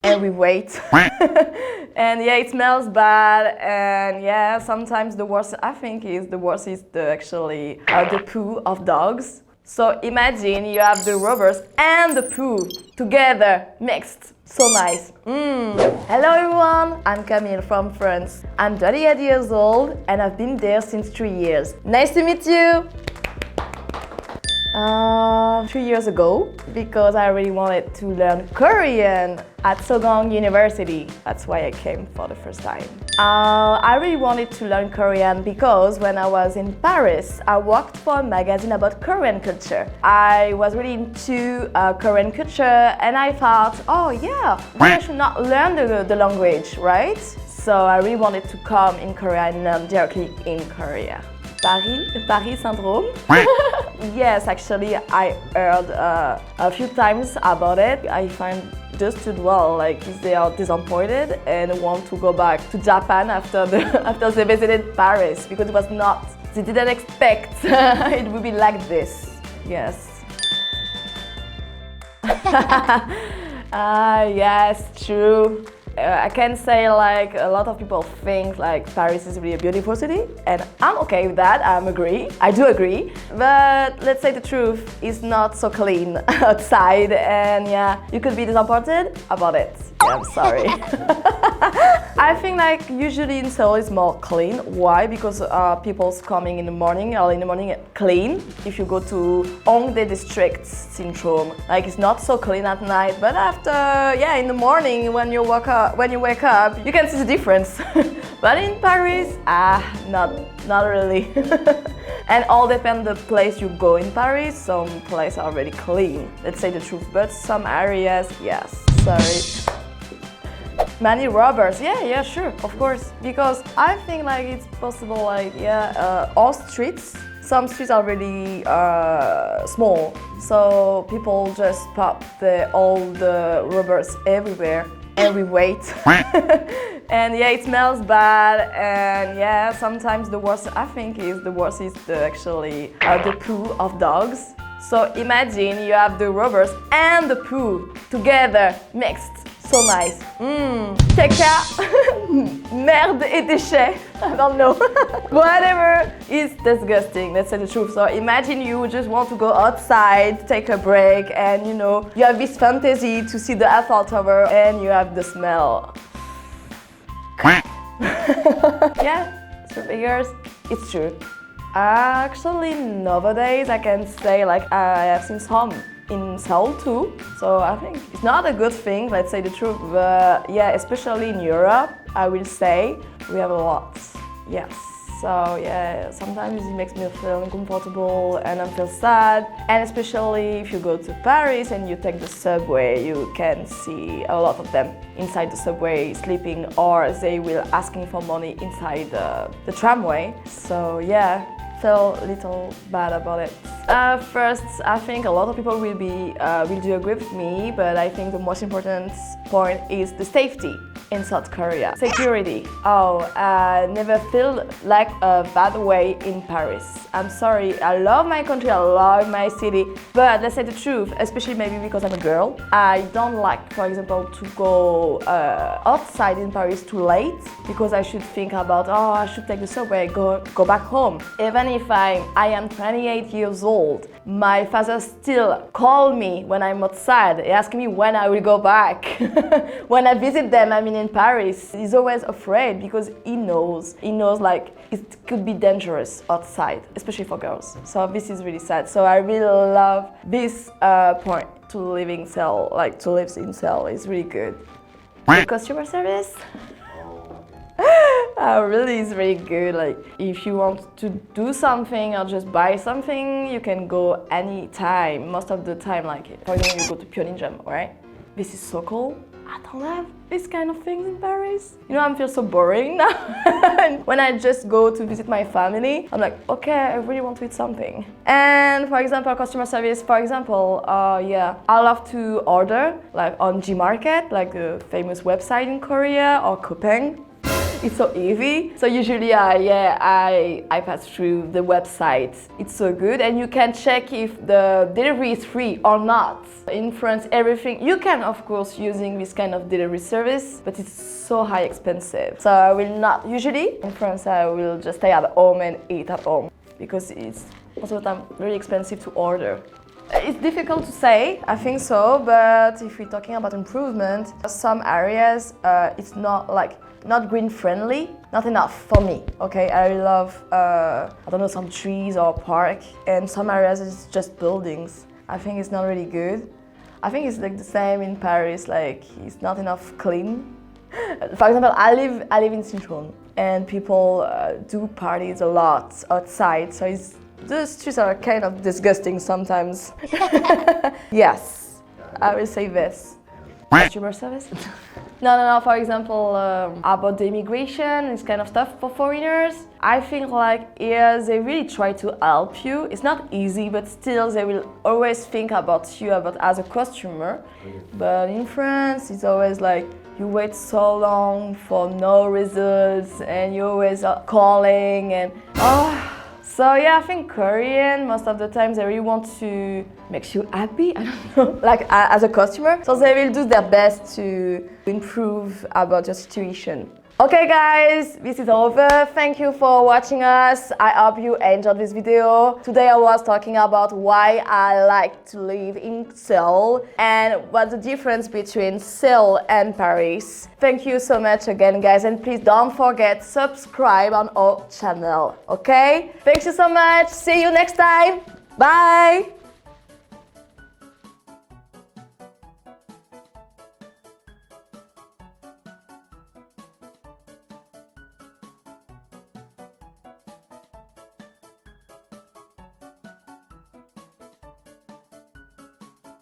and we wait. And yeah, it smells bad, and yeah, sometimes the worst is the poo of dogs. So imagine you have the rubbers and the poo together mixed. So nice. Hello everyone, I'm Camille from France. I'm 28 years old and I've been there since 3 years. Nice to meet you! 3 years ago, because I really wanted to learn Korean at Sogang University. That's why I came for the first time. I really wanted to learn Korean because when I was in Paris, I worked for a magazine about Korean culture. I was really into Korean culture and I thought, oh yeah, why I should not learn the language, right? So I really wanted to come in Korea and learn directly in Korea. Paris syndrome? Yes, actually, I heard a few times about it. I find just too well, like they are disappointed and want to go back to Japan after they visited Paris because they didn't expect it would be like this. Yes. Yes, true. I can say like a lot of people think like Paris is really a beautiful city, and I'm okay with that. I do agree. But let's say the truth, it's not so clean outside, and yeah, you could be disappointed about it. Yeah, I'm sorry. I think like usually in Seoul it's more clean. Why? Because people's coming in the morning, early in the morning, clean. If you go to Hongdae district syndrome, like it's not so clean at night, but after in the morning when you wake up, you can see the difference. But in Paris, not really. And all depends the place you go in Paris. Some places are really clean, let's say the truth, but some areas, yes, sorry. Many robbers, yeah, sure, of course. Because I think like it's possible, like all streets. Some streets are really small, so people just pop all the robbers everywhere, and we wait. And yeah, it smells bad, and yeah, sometimes the worst is the poo of dogs. So imagine you have the rubbers and the poo together mixed. So nice. Caca, merde et déchets. I don't know. Whatever is disgusting, let's say the truth. So imagine you just want to go outside, take a break, and you have this fantasy to see the Eiffel Tower and you have the smell. Yeah, so figures, it's true. Actually, nowadays I can say like I have seen some in Seoul too, so I think it's not a good thing, let's say the truth, but yeah, especially in Europe, I will say we have a lot. Yes, so yeah, sometimes it makes me feel uncomfortable and I feel sad, and especially if you go to Paris and you take the subway, you can see a lot of them inside the subway sleeping, or they will asking for money inside the tramway. So yeah, feel a little bad about it. First, I think a lot of people will do agree with me, but I think the most important point is the safety in South Korea. Security. Never feel like a bad way in Paris. I'm sorry, I love my country, I love my city, but let's say the truth, especially maybe because I'm a girl, I don't like, for example, to go outside in Paris too late, because I should think about, I should take the subway, go back home. Even if I am 28 years old, my father still calls me when I'm outside. He asks me when I will go back. When I visit them, in Paris, he's always afraid because he knows like it could be dangerous outside, especially for girls. So this is really sad. So I really love this point to live in Seoul. Like to live in Seoul is really good. The customer service. Really is really good. Like if you want to do something or just buy something, you can go anytime. Most of the time, like for example, you go to Pyeongjam, right? This is so cool. I don't have this kind of things in Paris. I feel so boring now. When I just go to visit my family, I'm like, okay, I really want to eat something. And for example, customer service, I love to order like on Gmarket, like the famous website in Korea, or Coupang. It's so easy. So usually I pass through the website. It's so good, and you can check if the delivery is free or not. In France, everything you can of course using this kind of delivery service, but it's so high expensive. So I will not usually in France. I will just stay at home and eat at home because it's most of the time very expensive to order. It's difficult to say, I think so, but if we're talking about improvement, some areas it's not green friendly, not enough for me. Okay, I love I don't know, some trees or park, and some areas it's just buildings. I think it's not really good. I think it's like the same in Paris, like it's not enough clean. For example, I live in Sichuan, and people do parties a lot outside, so the streets are kind of disgusting sometimes. Yes, I will say this. Customer service? No. For example, about the immigration, this kind of stuff for foreigners. I think like here they really try to help you. It's not easy, but still they will always think about you as a customer. But in France, it's always like you wait so long for no results, and you always are calling and So yeah, I think Korean, most of the time they really want to make you happy, I don't know, like as a customer. So they will do their best to improve about your situation. Okay guys, this is over. Thank you for watching us. I hope you enjoyed this video. Today I was talking about why I like to live in Seoul and what's the difference between Seoul and Paris. Thank you so much again guys, and please don't forget subscribe on our channel, okay? Thank you so much. See you next time. Bye.